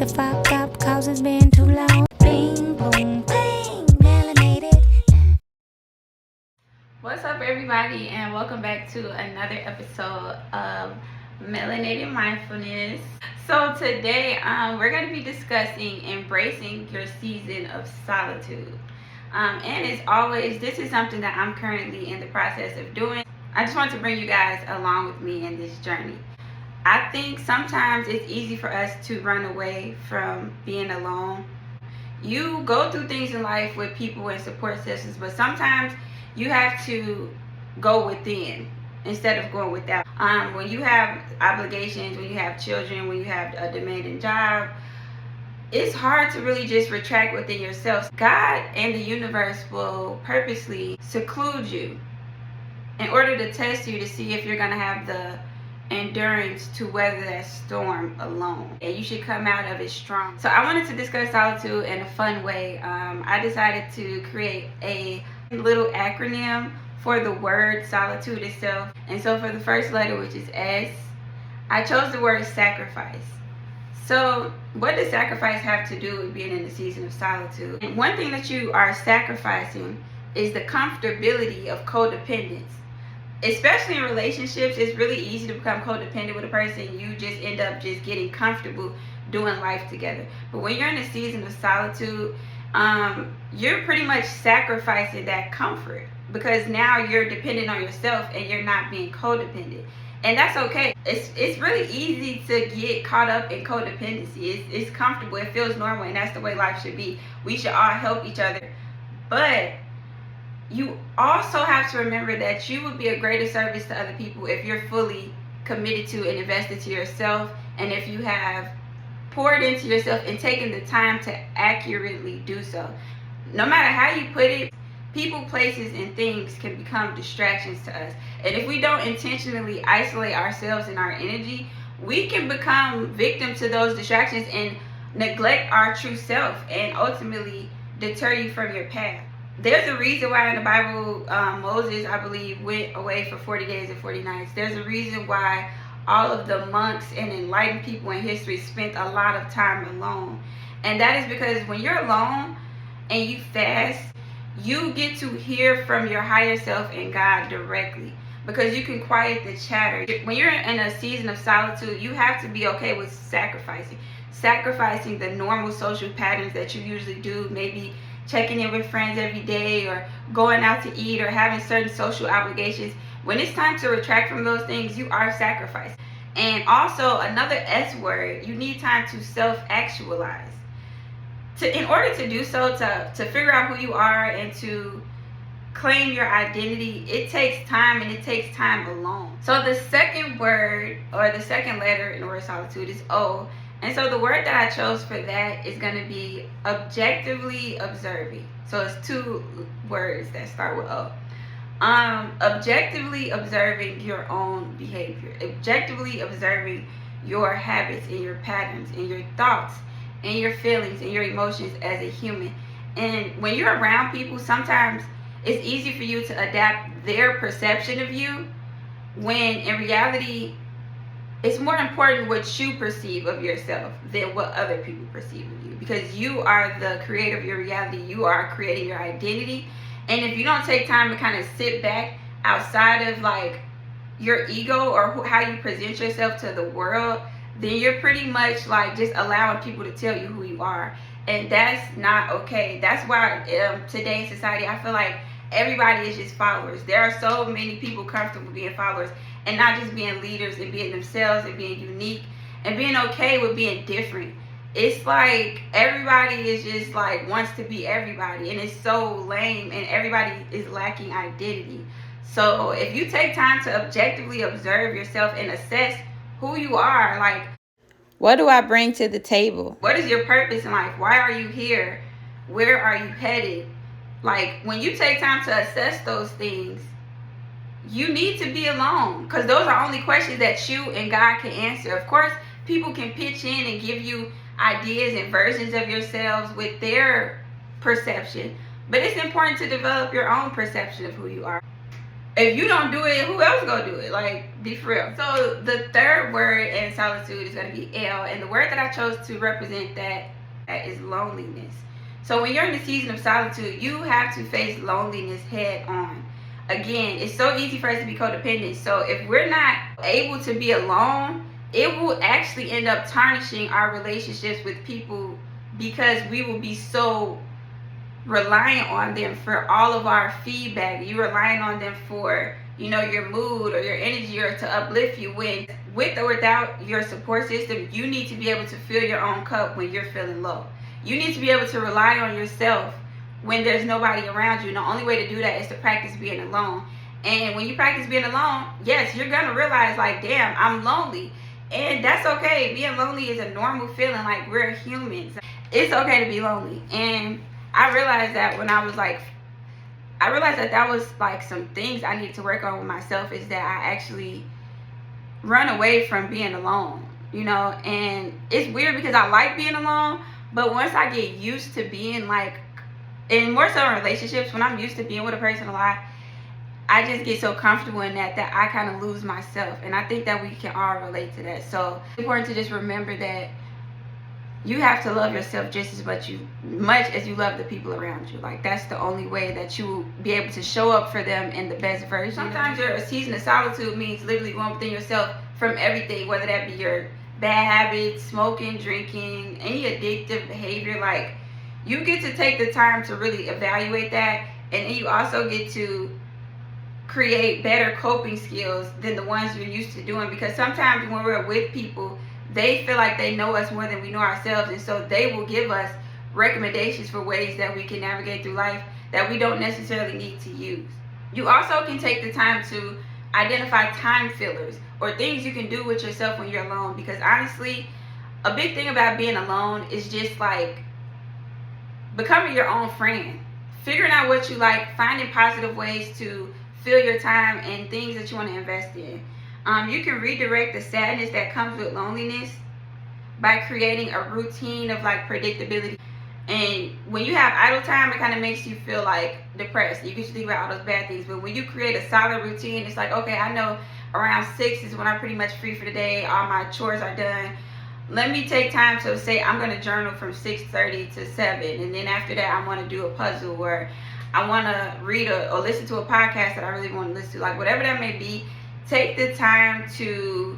fuck up cause it's been too long. Bling, boom, bling, melanated. What's up, everybody, and welcome back to another episode of Melanated Mindfulness. So today we're going to be discussing embracing your season of solitude. And as always, this is something that I'm currently in the process of doing. I just want to bring you guys along with me in this journey. I think sometimes it's easy for us to run away from being alone. You go through things in life with people and support systems, but sometimes you have to go within instead of going without. When you have obligations, when you have children, when you have a demanding job, it's hard to really just retract within yourself. God and the universe will purposely seclude you in order to test you to see if you're going to have the endurance to weather that storm alone, and you should come out of it strong. So I wanted to discuss solitude in a fun way. I decided to create a little acronym for the word solitude itself, and so for the first letter, which is S, I chose the word sacrifice. So what does sacrifice have to do with being in the season of solitude? And one thing that you are sacrificing is the comfortability of codependence. Especially in relationships, it's really easy to become codependent with a person. You just end up just getting comfortable doing life together. But when you're in a season of solitude, you're pretty much sacrificing that comfort, because now you're dependent on yourself and you're not being codependent. And that's okay. It's really easy to get caught up in codependency. It's comfortable. It feels normal, and that's the way life should be. We should all help each other. But you also have to remember that you would be a greater service to other people if you're fully committed to and invested to yourself, and if you have poured into yourself and taken the time to accurately do so. No matter how you put it, people, places, and things can become distractions to us. And if we don't intentionally isolate ourselves and our energy, we can become victim to those distractions and neglect our true self, and ultimately deter you from your path. There's a reason why in the Bible, Moses, I believe, went away for 40 days and 40 nights. There's a reason why all of the monks and enlightened people in history spent a lot of time alone. And that is because when you're alone and you fast, you get to hear from your higher self and God directly, because you can quiet the chatter. When you're in a season of solitude, you have to be okay with sacrificing the normal social patterns that you usually do, maybe checking in with friends every day, or going out to eat, or having certain social obligations. When it's time to retract from those things, you are sacrificing. And also, another S word, you need time to self-actualize. In order to do so, to figure out who you are and to claim your identity, it takes time, and it takes time alone. So the second word, or the second letter in the word solitude, is O. And so the word that I chose for that is going to be objectively observing. So it's two words that start with O. Objectively observing your own behavior. Objectively observing your habits and your patterns and your thoughts and your feelings and your emotions as a human. And when you're around people, sometimes it's easy for you to adapt their perception of you, when in reality, it's more important what you perceive of yourself than what other people perceive of you, because you are the creator of your reality. You are creating your identity. And if you don't take time to kind of sit back outside of like your ego or how you present yourself to the world, then you're pretty much like just allowing people to tell you who you are. And that's not okay. That's why today in society, I feel like everybody is just followers. There are so many people comfortable being followers and not just being leaders and being themselves and being unique and being okay with being different. It's like everybody is just like wants to be everybody, and it's so lame, and everybody is lacking identity. So if you take time to objectively observe yourself and assess who you are, like, what do I bring to the table? What is your purpose in life? Why are you here? Where are you headed? Like, when you take time to assess those things, you need to be alone, because those are only questions that you and God can answer. Of course, people can pitch in and give you ideas and versions of yourselves with their perception, but it's important to develop your own perception of who you are. if you don't do it, who else gonna do it? Like, be for real. So the third word in solitude is gonna be L, and the word that I chose to represent that is loneliness. So when you're in the season of solitude, you have to face loneliness head on. Again, it's so easy for us to be codependent. So if we're not able to be alone, it will actually end up tarnishing our relationships with people, because we will be so reliant on them for all of our feedback. You're relying on them for, your mood or your energy, or to uplift you, when with or without your support system, you need to be able to fill your own cup when you're feeling low. You need to be able to rely on yourself when there's nobody around you. And the only way to do that is to practice being alone. And when you practice being alone, yes, you're gonna realize, like, damn, I'm lonely. And that's okay. Being lonely is a normal feeling. Like, we're humans. It's okay to be lonely. And I realized that that was like some things I need to work on with myself, is that I actually run away from being alone, and it's weird because I like being alone, but once I get used to being and more so in relationships, when I'm used to being with a person a lot, I just get so comfortable in that I kind of lose myself. And I think that we can all relate to that. So it's important to just remember that you have to love yourself just as much as you love the people around you. Like, that's the only way that you will be able to show up for them in the best version. Sometimes your season of solitude means literally going within yourself from everything, whether that be your bad habits, smoking, drinking, any addictive behavior. Like, you get to take the time to really evaluate that, and then you also get to create better coping skills than the ones you're used to doing, because sometimes when we're with people, they feel like they know us more than we know ourselves, and so they will give us recommendations for ways that we can navigate through life that we don't necessarily need to use. You also can take the time to identify time fillers, or things you can do with yourself when you're alone, because honestly, a big thing about being alone is just like becoming your own friend, figuring out what you like, finding positive ways to fill your time and things that you want to invest in. You can redirect the sadness that comes with loneliness by creating a routine of predictability. And when you have idle time, it kind of makes you feel depressed. You get to think about all those bad things. But when you create a solid routine, it's like, okay, I know around 6 is when I'm pretty much free for the day. All my chores are done. Let me take time to say I'm going to journal from 6:30 to 7. And then after that, I want to do a puzzle, or I want to read or listen to a podcast that I really want to listen to. Whatever that may be, take the time to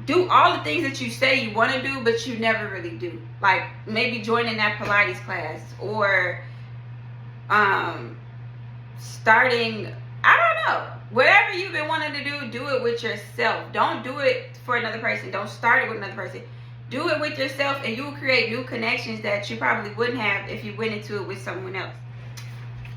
do all the things that you say you want to do, but you never really do. Like, maybe joining that Pilates class, or starting, I don't know, whatever you've been wanting to do it with yourself. Don't do it for another person. Don't start it with another person. Do it with yourself, and you will create new connections that you probably wouldn't have if you went into it with someone else.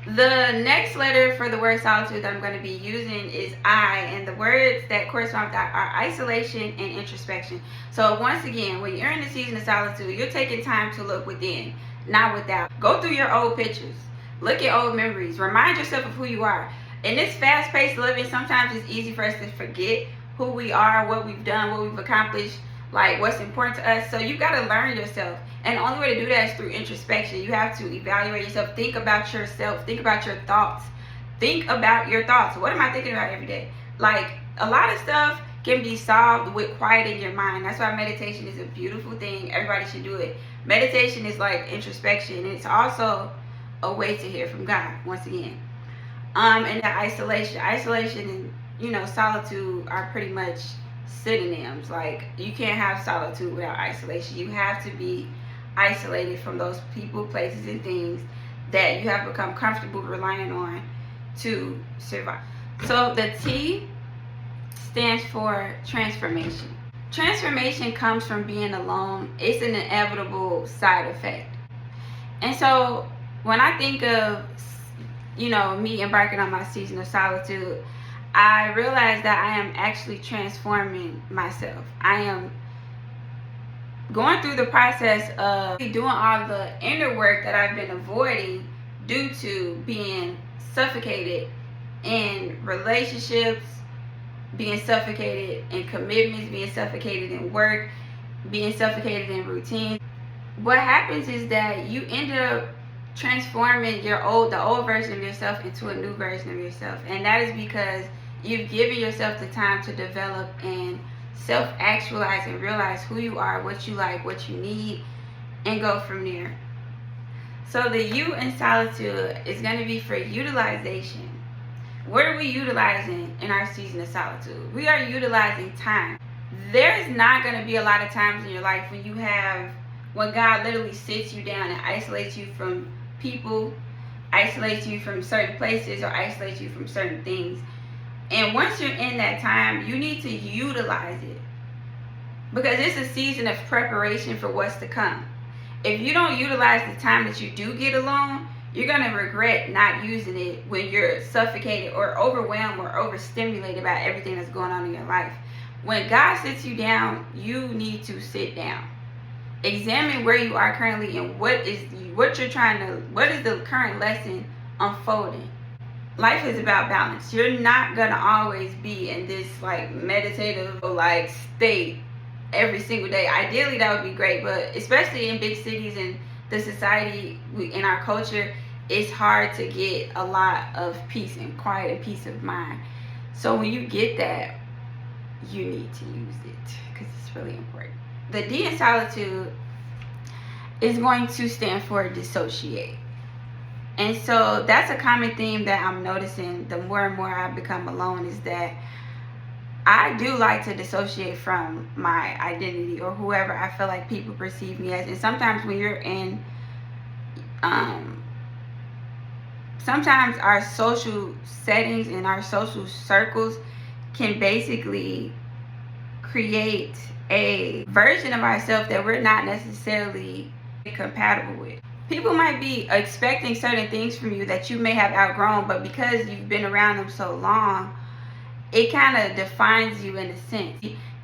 The next letter for the word solitude that I'm going to be using is I, and the words that correspond with that are isolation and introspection. So once again, when you're in the season of solitude, you're taking time to look within, not without. Go through your old pictures. Look at old memories. Remind yourself of who you are. In this fast-paced living, sometimes it's easy for us to forget who we are, what we've done, what we've accomplished, what's important to us. So you've got to learn yourself. And the only way to do that is through introspection. You have to evaluate yourself. Think about yourself. Think about your thoughts. Think about your thoughts. What am I thinking about every day? A lot of stuff can be solved with quiet in your mind. That's why meditation is a beautiful thing. Everybody should do it. Meditation is like introspection. And it's also a way to hear from God, once again. And the isolation. Isolation and, solitude are pretty much synonyms. You can't have solitude without isolation. You have to be isolated from those people, places, and things that you have become comfortable relying on to survive. So the T stands for transformation. Transformation comes from being alone. It's an inevitable side effect. And so when I think of, me embarking on my season of solitude, I realize that I am actually transforming myself. I am going through the process of doing all the inner work that I've been avoiding due to being suffocated in relationships, being suffocated in commitments, being suffocated in work, being suffocated in routine. What happens is that you end up transforming the old version of yourself into a new version of yourself. And that is because you've given yourself the time to develop and self-actualize and realize who you are, what you like, what you need, and go from there. So the U in solitude is going to be for utilization. What are we utilizing in our season of solitude? We are utilizing time. There's not going to be a lot of times in your life when God literally sits you down and isolates you from people, isolates you from certain places, or isolates you from certain things. And once you're in that time, you need to utilize it, because it's a season of preparation for what's to come. If you don't utilize the time that you do get alone, you're going to regret not using it when you're suffocated or overwhelmed or overstimulated by everything that's going on in your life. When God sits you down, you need to sit down. Examine where you are currently and what is the current lesson unfolding. Life is about balance. You're not going to always be in this like meditative like state every single day. Ideally that would be great, but especially in big cities and the society in our culture, it's hard to get a lot of peace and quiet and peace of mind. So when you get that, you need to use it because it's really important. The D in solitude is going to stand for dissociate. And so that's a common theme that I'm noticing the more and more I become alone, is that I do like to dissociate from my identity or whoever I feel like people perceive me as. And sometimes when you're in, sometimes our social settings and our social circles can basically create a version of ourselves that we're not necessarily compatible with. People might be expecting certain things from you that you may have outgrown, but because you've been around them so long, it kind of defines you in a sense.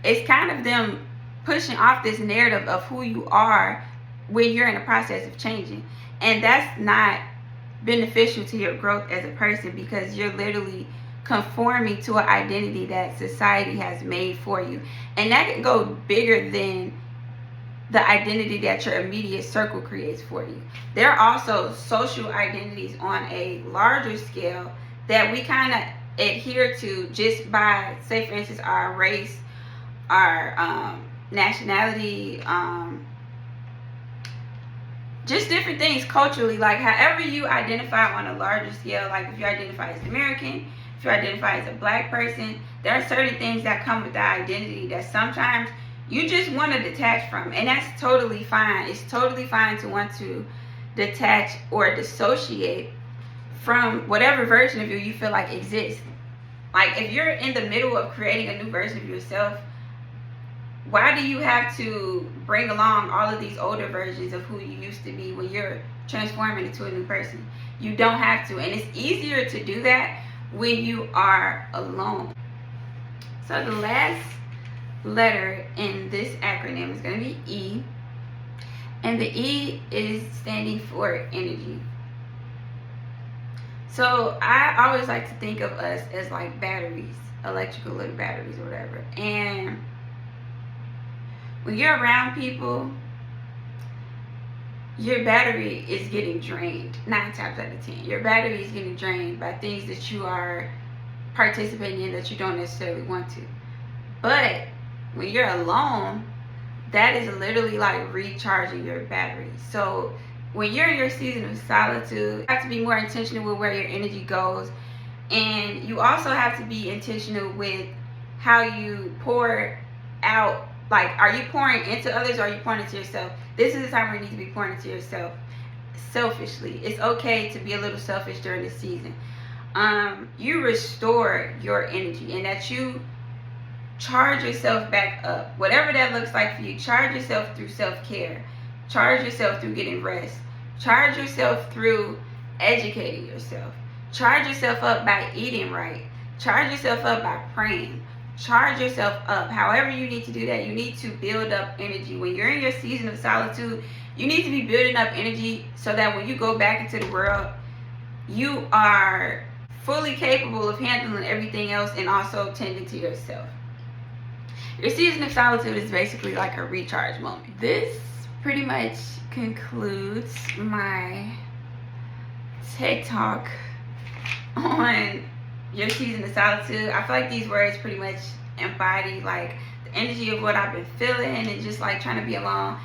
It's kind of them pushing off this narrative of who you are when you're in the process of changing. And that's not beneficial to your growth as a person, because you're literally conforming to an identity that society has made for you. And that can go bigger than the identity that your immediate circle creates for you. There are also social identities on a larger scale that we kind of adhere to just by, say for instance, our race, our nationality, just different things culturally. Like however you identify on a larger scale, like if you identify as American, if you identify as a black person, there are certain things that come with that identity that sometimes you just want to detach from, and that's totally fine. It's totally fine to want to detach or dissociate from whatever version of you feel like exists. Like if you're in the middle of creating a new version of yourself, why do you have to bring along all of these older versions of who you used to be when you're transforming into a new person? You don't have to, and it's easier to do that when you are alone. So the last letter in this acronym is going to be E, and the E is standing for energy. So I always like to think of us as like batteries, electrical little batteries or whatever. And when you're around people, your battery is getting drained 9 times out of 10. Your battery is getting drained by things that you are participating in that you don't necessarily want to. But when you're alone, that is literally like recharging your battery. So when you're in your season of solitude, you have to be more intentional with where your energy goes. And you also have to be intentional with how you pour out. Like, are you pouring into others or are you pouring into yourself? This is the time where you need to be pouring into yourself selfishly. It's okay to be a little selfish during this season. You restore your energy, and that you charge yourself back up. Whatever that looks like for you, charge yourself through self-care. Charge yourself through getting rest. Charge yourself through educating yourself. Charge yourself up by eating right. Charge yourself up by praying. Charge yourself up. However you need to do that, you need to build up energy. When you're in your season of solitude, you need to be building up energy so that when you go back into the world, you are fully capable of handling everything else and also tending to yourself. Your season of solitude is basically like a recharge moment. This pretty much concludes my TikTok on your season of solitude. I feel like these words pretty much embody like the energy of what I've been feeling and just like trying to be alone.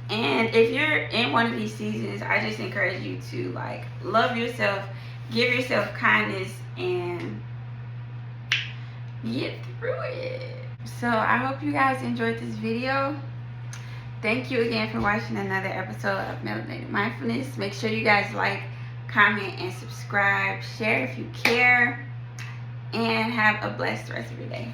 And if you're in one of these seasons, I just encourage you to like love yourself, give yourself kindness, and get through it. So I hope you guys enjoyed this video. Thank you again for watching another episode of Melanated Mindfulness. Make sure you guys like, comment, and subscribe. Share if you care. And have a blessed rest of your day.